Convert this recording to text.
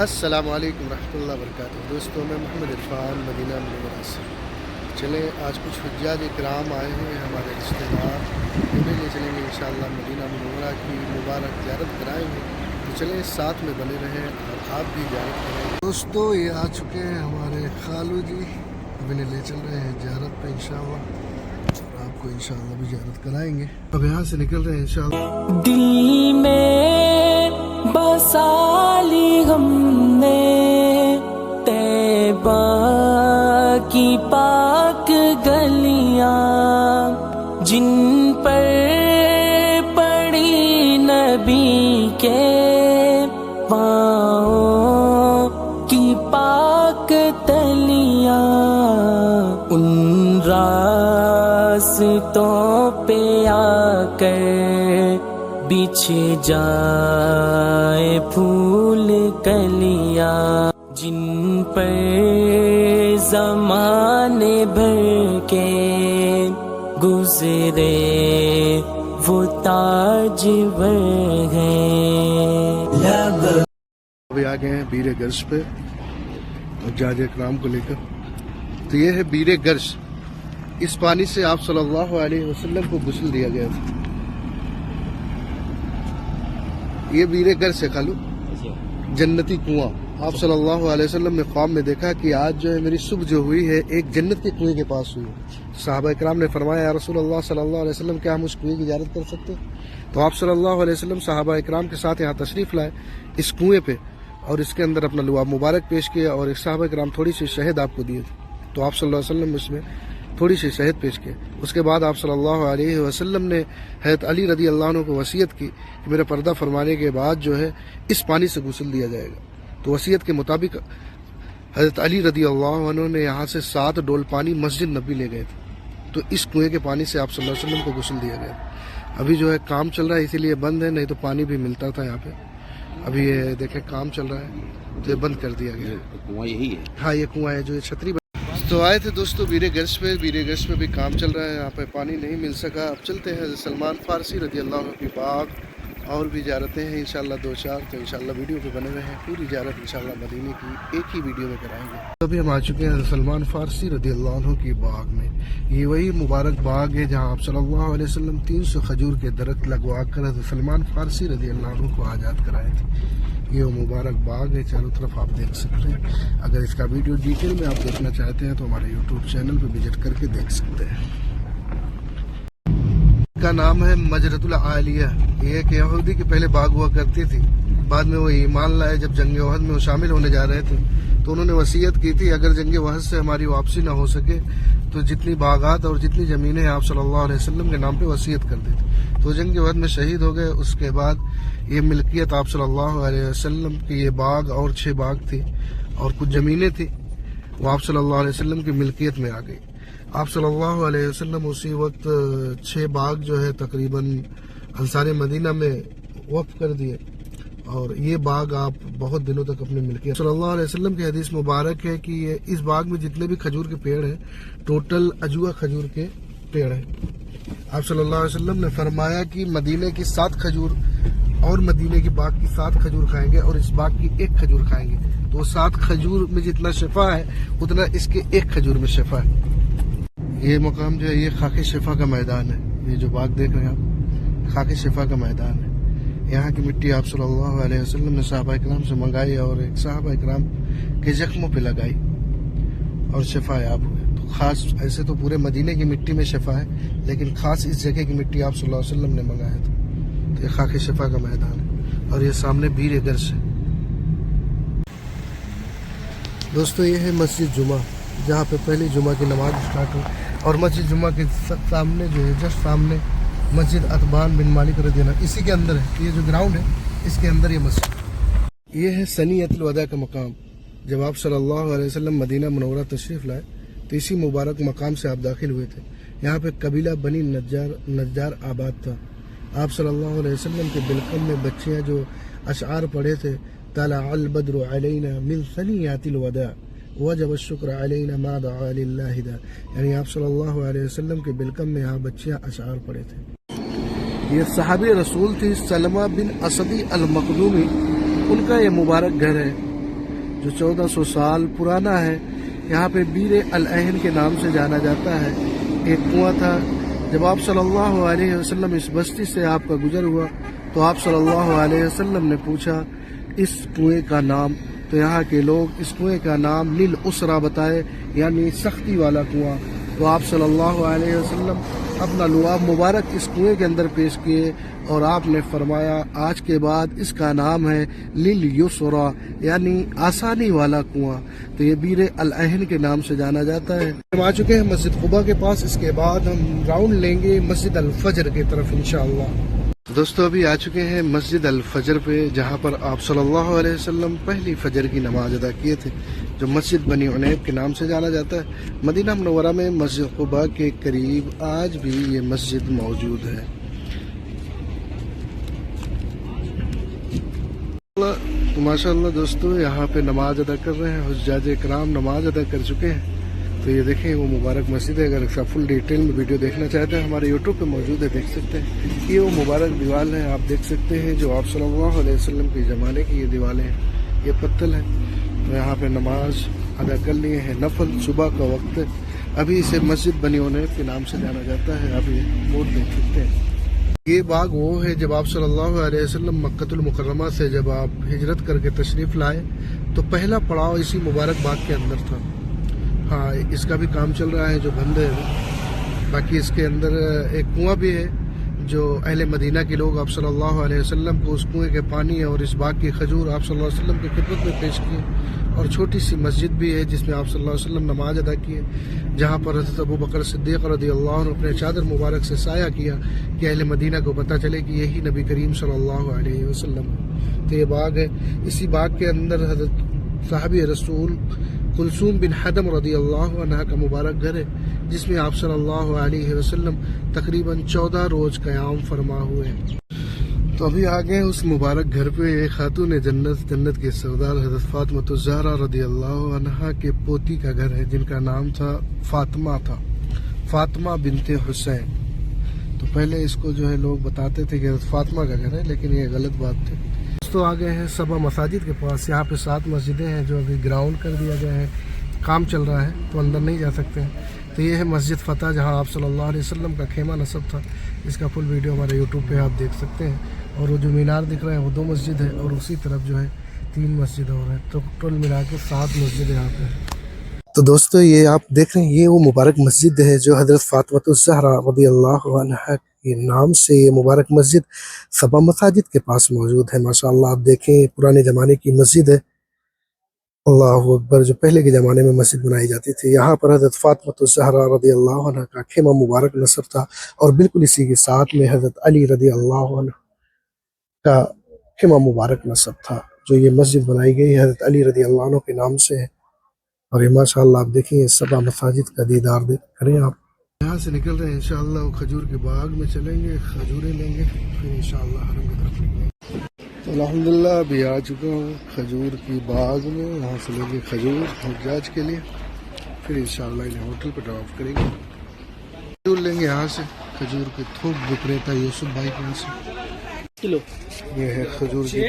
السلام علیکم ورحمۃ اللہ وبرکاتہ دوستوں، میں محمد عرفان مدینہ منورہ سے۔ چلیں آج کچھ حجاج اکرام آئے ہیں، ہمارے رشتہ دار، انہیں لے چلیں گے انشاءاللہ مدینہ منورہ کی مبارک زیارت کرائیں گے۔ تو چلیں ساتھ میں بنے رہیں اور آپ بھی زیارت کریں۔ دوستوں یہ آ چکے ہیں ہمارے خالو جی، اب انہیں لے چل رہے ہیں زیارت پہ انشاءاللہ، اور آپ کو انشاءاللہ بھی زیارت کرائیں گے۔ اب یہاں سے نکل رہے ہیں انشاءاللہ۔ دل میں بسا لی ہم نے طیبہ کی پاک گلیاں، جن پر پڑی نبی کے پاؤں کی پاک تلیاں، ان راستوں پہ آ کر بچھ جائے پھول کلیاں، جن پر زمانے بھر کے گزرے وہ تاجور ہیں۔ ابھی آ گئے ہیں بیر گرش پہ حجاج اکرام کو لے کر۔ تو یہ ہے بیر گرش، اس پانی سے آپ صلی اللہ علیہ وسلم کو غسل دیا گیا تھا۔ یہ بیر گرش ہے خالو، جنتی کنواں۔ آپ صلی اللہ علیہ وسلم نے خواب میں دیکھا کہ آج جو ہے میری صبح جو ہوئی ہے ایک جنت کے کنویں کے پاس ہوئی ہے۔ صحابہ اکرام نے فرمایا یا رسول اللہ صلی اللہ علیہ وسلم کیا ہم اس کنویں کی زیارت کر سکتے ہیں؟ تو آپ صلی اللہ علیہ وسلم صحابہ اکرام کے ساتھ یہاں تشریف لائے اس کنویں پہ، اور اس کے اندر اپنا لعاب مبارک پیش کیا، اور ایک صحابہ اکرام تھوڑی سی شہد آپ کو دیے تھے، تو آپ صلی اللہ علیہ وسلم اس میں تھوڑی سی شہد پیش کیا۔ اس کے بعد آپ صلی اللہ علیہ وسلم نے حضرت علی رضی اللہ عنہ کو وصیت کی کہ میرا پردہ فرمانے کے بعد جو ہے اس پانی سے غسل دیا جائے گا۔ تو وصیت کے مطابق حضرت علی رضی اللہ عنہ نے یہاں سے 7 ڈول پانی مسجد نبی لے گئے تھے، تو اس کنویں کے پانی سے آپ صلی اللہ علیہ وسلم کو غسل دیا گیا۔ ابھی جو ہے کام چل رہا ہے اسی لیے بند ہے، نہیں تو پانی بھی ملتا تھا یہاں پہ۔ ابھی یہ دیکھیں کام چل رہا ہے تو یہ بند کر دیا گیا۔ کنواں یہی ہے؟ ہاں یہ کنواں ہے جو یہ چھتری۔ تو آئے تھے دوستو بیر گرش پہ، بیر گرش پہ بھی کام چل رہا ہے، یہاں پہ پانی نہیں مل سکا۔ اب چلتے ہیں حضرت سلمان فارسی رضی اللہ عنہ کی باغ، اور بھی زیارتیں ہیں انشاءاللہ 2-4، تو انشاءاللہ ویڈیو پہ بنے رہے ہیں۔ پوری زیارت انشاءاللہ مدینے کی ایک ہی ویڈیو میں کرائیں گے۔ ابھی ہم آ چکے ہیں حضرت سلمان فارسی رضی اللہ عنہ کی باغ میں۔ یہ وہی مبارک باغ ہے جہاں آپ صلی اللہ علیہ وسلم 300 کھجور کے درخت لگوا کر حضرت سلمان فارسی رضی اللہ عنہ کو آزاد کرائے تھے۔ یہ وہ مبارک باغ ہے، چاروں طرف آپ دیکھ سکتے ہیں۔ اگر اس کا ویڈیو ڈیٹیل میں آپ دیکھنا چاہتے ہیں تو ہمارے یوٹیوب چینل پہ وزٹ کر کے دیکھ سکتے ہیں۔ کا نام ہے مجرۃ العالیہ۔ یہ ایک یہودی کی پہلے باغ ہوا کرتی تھی، بعد میں وہ ایمان لائے۔ جب جنگ احد میں وہ شامل ہونے جا رہے تھے تو انہوں نے وصیت کی تھی اگر جنگ احد سے ہماری واپسی نہ ہو سکے تو جتنی باغات اور جتنی زمینیں آپ صلی اللہ علیہ وسلم کے نام پہ وصیت کر دی تھی۔ تو جنگ احد میں شہید ہو گئے۔ اس کے بعد یہ ملکیت آپ صلی اللہ علیہ وسلم کی یہ باغ اور 6 باغ تھی اور کچھ زمینیں تھی، وہ آپ صلی اللہ علیہ وسلم کی ملکیت میں آ گئی۔ آپ صلی اللہ علیہ وسلم اسی وقت 6 باغ جو ہے تقریباً انصار مدینہ میں وقف کر دیے، اور یہ باغ آپ بہت دنوں تک اپنے ملکیت۔ صلی اللہ علیہ وسلم کی حدیث مبارک ہے کہ اس باغ میں جتنے بھی کھجور کے پیڑ ہیں ٹوٹل اجوا کھجور کے پیڑ ہیں۔ آپ صلی اللہ علیہ وسلم نے فرمایا کہ مدینے کی 7 کھجور اور مدینے کی باغ کی 7 کھجور کھائیں گے اور اس باغ کی 1 کھجور کھائیں گے، تو 7 کھجور میں جتنا شفا ہے اتنا اس کے 1 کھجور میں شفا ہے۔ یہ مقام جو ہے یہ خاک شفا کا میدان ہے، یہ جو باغ دیکھ رہے ہیں آپ خاک شفا کا میدان ہے۔ یہاں کی مٹی آپ صلی اللہ علیہ وسلم نے صحابہ اکرام سے منگائی اور ایک صحابہ اکرام کے زخموں پہ لگائی اور شفا یاب ہوئے۔ تو خاص ایسے تو پورے مدینے کی مٹی میں شفا ہے، لیکن خاص اس جگہ کی مٹی آپ صلی اللہ علیہ وسلم نے منگایا تھا، تو یہ خاک شفا کا میدان ہے۔ اور یہ سامنے بیر گرش ہے۔ دوستو یہ ہے مسجد جمعہ، جہاں پہ پہلی جمعہ کی نماز اسٹارٹ ہوئی، اور مسجد جمعہ کے سامنے جو ہے جسٹ سامنے مسجد عتبان بن مالک رضی اللہ عنہ، اسی کے اندر ہے یہ جو گراؤنڈ ہے، اس کے اندر یہ مسجد۔ یہ ہے ثنیۃ الوداع کا مقام۔ جب آپ صلی اللہ علیہ وسلم مدینہ منورہ تشریف لائے تو اسی مبارک مقام سے آپ داخل ہوئے تھے۔ یہاں پہ قبیلہ بنی نجار آباد تھا۔ آپ صلی اللہ علیہ وسلم کے بالکل میں بچیاں جو اشعار پڑھے تھے، طلع البدر علینا من ثنیۃ الوداع وجب الشکر علینا ما دعا للہ دا، یعنی آپ صلی اللہ علیہ وسلم کے بالکم میں یہاں بچیاں اشعار پڑھے تھے۔ یہ صحابی رسول تھی سلمہ بن اسدی المخزومی، ان کا یہ مبارک گھر ہے۔ جو 1400 سال پرانا ہے. یہاں پہ بیر العین کے نام سے جانا جاتا ہے. ایک کنواں تھا. جب آپ صلی اللہ علیہ وسلم اس بستی سے آپ کا گزر ہوا تو آپ صلی اللہ علیہ وسلم نے پوچھا اس کنویں کا نام. تو یہاں کے لوگ اس کنویں کا نام لیل اسرا بتائے، یعنی سختی والا کنواں. تو آپ صلی اللہ علیہ وسلم اپنا لعاب مبارک اس کنویں کے اندر پیش کیے اور آپ نے فرمایا آج کے بعد اس کا نام ہے لیل یسرا، یعنی آسانی والا کنواں. تو یہ بیر العین کے نام سے جانا جاتا ہے. ہم آ چکے ہیں مسجد قباء کے پاس. اس کے بعد ہم راؤنڈ لیں گے مسجد الفجر کی طرف انشاءاللہ. دوستو ابھی آ چکے ہیں مسجد الفجر پہ، جہاں پر آپ صلی اللہ علیہ وسلم پہلی فجر کی نماز ادا کیے تھے، جو مسجد بنی عنیب کے نام سے جانا جاتا ہے. مدینہ منورہ میں مسجد قباء کے قریب آج بھی یہ مسجد موجود ہے. تو ماشاءاللہ دوستو یہاں پہ نماز ادا کر رہے ہیں. حجاج کرام نماز ادا کر چکے ہیں. تو یہ دیکھیں وہ مبارک مسجد ہے. اگر اس کا فل ڈیٹیل میں ویڈیو دیکھنا چاہتے ہیں ہمارے یوٹیوب پہ موجود ہے، دیکھ سکتے ہیں. یہ وہ مبارک دیوال ہے، آپ دیکھ سکتے ہیں، جو آپ صلی اللہ علیہ وسلم کے زمانے کی یہ دیوالیں ہیں. یہ پتل ہے. تو یہاں پہ نماز ادا کر لیے ہیں. نفل صبح کا وقت ہے. ابھی اسے مسجد بنی عنیب کے نام سے جانا جاتا ہے. آپ یہ بورڈ دیکھ سکتے ہیں. یہ باغ وہ ہے جب آپ صلی اللہ علیہ وسلم مکۃ المکرمہ سے جب آپ ہجرت کر کے تشریف لائے تو پہلا پڑاؤ اسی مبارک باغ کے اندر تھا. ہاں اس کا بھی کام چل رہا ہے جو بند ہے. باقی اس کے اندر ایک کنواں بھی ہے جو اہل مدینہ کے لوگ آپ صلی اللہ علیہ وسلم کو اس کنویں کے پانی اور اس باغ کی کھجور آپ صلی اللہ علیہ وسلم کی خدمت میں پیش کیے. اور چھوٹی سی مسجد بھی ہے جس میں آپ صلی اللہ علیہ وسلم نماز ادا کیے، جہاں پر حضرت ابو بکر صدیق رضی اللہ عنہ اپنے چادر مبارک سے سایہ کیا کہ اہل مدینہ کو پتہ چلے کہ یہی نبی کریم صلی اللہ علیہ وسلم ہے. تو یہ باغ ہے. اسی باغ کے اندر حضرت صحابی رسول کلثوم بن حدم رضی اللہ عنہ کا مبارک گھر ہے، جس میں آپ صلی اللہ علیہ وسلم تقریباً 14 روز قیام فرما ہوئے. تو ابھی آگے اس مبارک گھر پہ ایک خاتون جنت کے سردار حضرت فاطمہ الزہرا رضی اللہ عنہ کے پوتی کا گھر ہے، جن کا نام تھا فاطمہ بنت حسین. تو پہلے اس کو جو ہے لوگ بتاتے تھے کہ حضرت فاطمہ کا گھر ہے، لیکن یہ غلط بات تھی. تو آگے ہیں سبا مساجد کے پاس. یہاں پہ 7 مسجدیں ہیں جو ابھی گراؤنڈ کر دیا گیا ہے، کام چل رہا ہے تو اندر نہیں جا سکتے ہیں. تو یہ ہے مسجد فتح، جہاں آپ صلی اللہ علیہ وسلم کا خیمہ نصب تھا. اس کا فل ویڈیو ہمارے یوٹیوب پہ آپ دیکھ سکتے ہیں. اور وہ جو مینار دکھ رہے ہیں وہ 2 مسجد ہے، اور اسی طرف جو ہے 3 مسجد اور ہیں. تو ٹول ملا کے 7 مسجد یہاں پہ. تو دوستو یہ آپ دیکھ رہے ہیں یہ وہ مبارک مسجد ہے جو حضرت فاطمہ الزہرا رضی اللہ عنہ کے نام سے یہ مبارک مسجد سبا مساجد کے پاس موجود ہے. ماشاءاللہ آپ دیکھیں پرانے زمانے کی مسجد ہے. اللہ اکبر. جو پہلے کے زمانے میں مسجد بنائی جاتی تھی، یہاں پر حضرت فاطمہ الزہرا رضی اللہ عنہ کا خیمہ مبارک نصب تھا، اور بالکل اسی کے ساتھ میں حضرت علی رضی اللہ عنہ کا خیمہ مبارک نصب تھا. جو یہ مسجد بنائی گئی ہے حضرت علی رضی اللہ عنہ کے نام سے ہے. اور یہ ماشاءاللہ آپ دیکھیں سبا مساجد کا دیدار کریں. آپ یہاں سے نکل رہے ہیں انشاءاللہ وہ کھجور کے باغ میں چلیں گے، کھجوریں لیں گے، پھر انشاءاللہ حرم کی طرف نکلیں گے. تو الحمدللہ ابھی آ چکا ہوں کھجور کی باغ میں. یہاں سے لیں گے کھجور حجاج کے لیے، پھر انشاءاللہ انہیں ہوٹل پہ ڈراپ کریں گے. کھجور لیں گے یہاں سے، کھجور کے تھوک وکریتا یوسف بھائی کے یہاں سے. یہ ہے کھجور کی